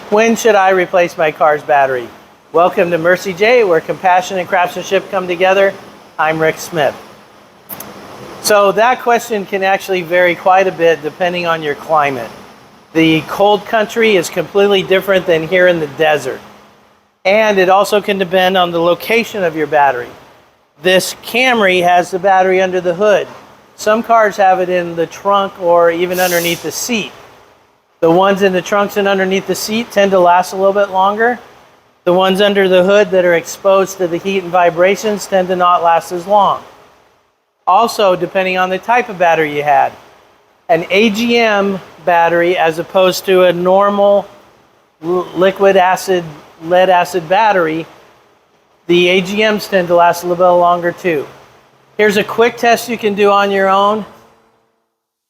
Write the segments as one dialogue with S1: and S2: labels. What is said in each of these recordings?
S1: When should I replace my car's battery? Welcome to Mercie J, where compassion and craftsmanship come together. I'm Rick Smith. So that question can actually vary quite a bit depending on your climate. The cold country is completely different than here in the desert. And it also can depend on the location of your battery. This Camry has the battery under the hood. Some cars have it in the trunk or even underneath the seat. The ones in the trunks and underneath the seat tend to last a little bit longer. The ones under the hood that are exposed to the heat and vibrations tend to not last as long. Also, depending on the type of battery you had. An AGM battery as opposed to a normal liquid acid, lead acid battery, the AGMs tend to last a little bit longer too. Here's a quick test you can do on your own.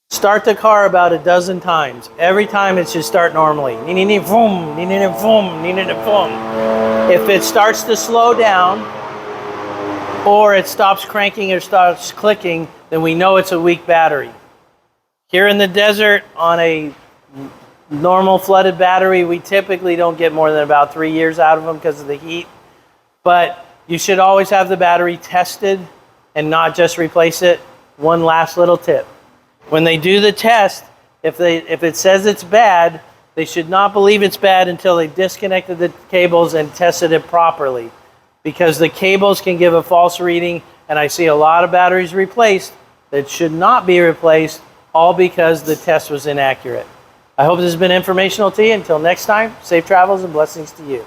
S1: Start the car about a dozen times. Every time it should start normally. If it starts to slow down, or it stops cranking or starts clicking, then we know it's a weak battery. Here in the desert, on a normal flooded battery, we typically don't get more than about 3 years out of them because of the heat. But you should always have the battery tested and not just replace it. One last little tip. When they do the test, if it says it's bad, they should not believe it's bad until they disconnected the cables and tested it properly. Because the cables can give a false reading, and I see a lot of batteries replaced that should not be replaced, all because the test was inaccurate. I hope this has been informational to you. Until next time, safe travels and blessings to you.